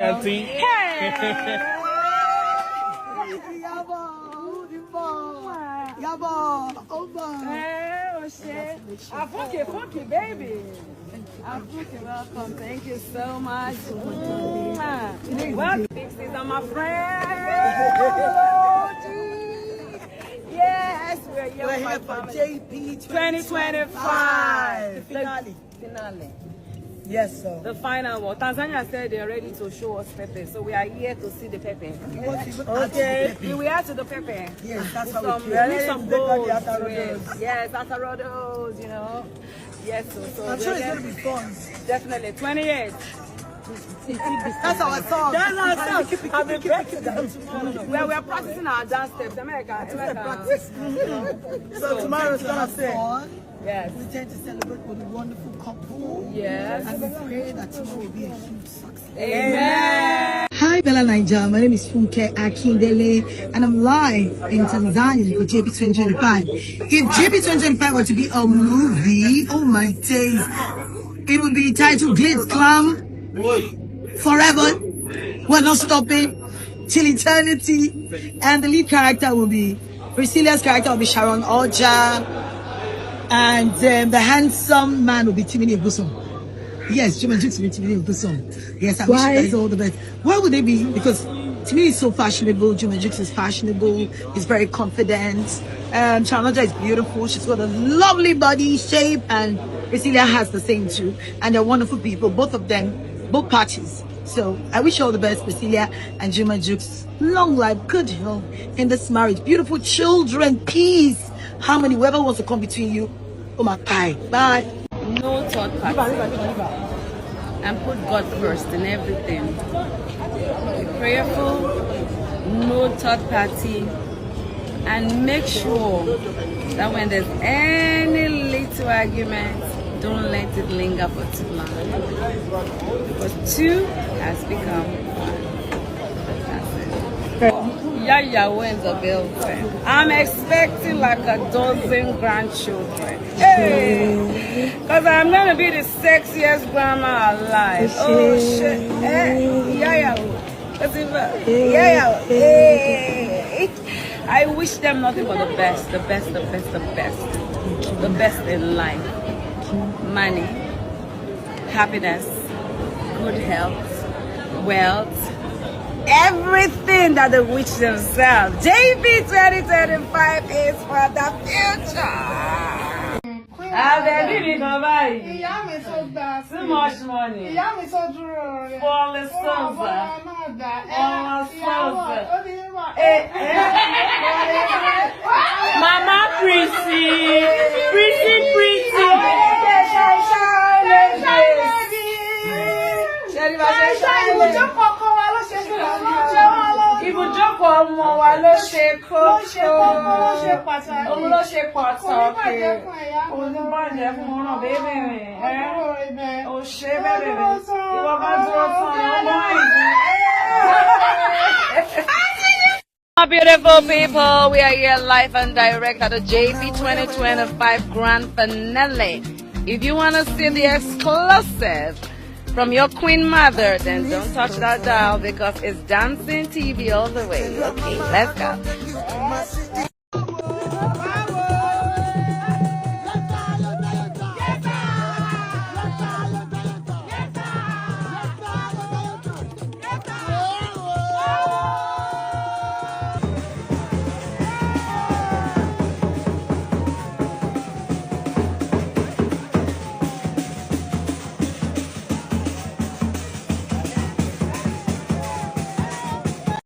auntie. Hey. Iyabo, over. Hey, Oshe. Funke, baby. Funke, welcome. Thank you so much. Well, these are my friends. Yes, we're here for JP 2025. Finale. Yes, sir. The final one. Tanzania said they're ready to show us pepper, so we are here to see the pepper. Okay. We are to the pepper. Yes, that's how we need some goals. Yes, yes, atarodos, you know. Yes, so I'm sure it's going to be fun. Definitely. 28. That's our song. That's our song. I've been practicing tomorrow. We are practicing our dance steps. Practice. So tomorrow's going to be fun. Yes. We tend to celebrate with a wonderful couple. Yes. And we pray that tomorrow will be a huge success. Amen. Hi, Bella Naija. My name is Funke Akindele, and I'm live in Tanzania for JP 2025. If JP 2025 were to be a movie, oh my days, it would be titled Glitz Clam Forever. We're not stopping till eternity. And the lead character will be, Priscilla's character will be Sharon Oja. And the handsome man will be Timini Oguson. Yes, Juma Jukes will be Timini Oguson. Yes, I wish you guys all the best. Why would they be? Because Timini is so fashionable. Juma Jukes is fashionable. He's very confident. Chanoja is beautiful. She's got a lovely body shape. And Priscilla has the same too. And they're wonderful people. Both of them, both parties. So I wish you all the best, Priscilla and Juma Jukes. Long life, good health in this marriage. Beautiful children, peace. Harmony, whoever wants to come between you, oh my God. Bye. No third party. And put God first in everything. Be prayerful, no third party, and make sure that when there's any little argument, don't let it linger for too long. Because two has become one. That's it. Yaya wins the building. I'm expecting like a dozen grandchildren. Hey! Because I'm going to be the sexiest grandma alive. Oh shit. Hey! Yaya. Yaya. Hey! I wish them nothing but the best. The best, the best, the best. The best in life. Money. Happiness. Good health. Wealth. Everything that they wish themselves. JP 2025 is for the future. Too much money. For the sponsor. Mama Prissy. Ibùjókòó ọmọ wa ló ṣe kókó, òun ló ṣe pàtàkì, olùbàjẹ́ fún ọ̀nà bébè rẹ̀, ò ṣe bẹ́bẹ̀ rẹ̀, ìwọ bá dúró fún ọmọ ìlú. Beautiful people, we are here live and direct at the JP 2025 Grand Finale. If you want to see the exclusive from your queen mother, then don't touch that dial because it's dancing TV all the way. Okay, let's go.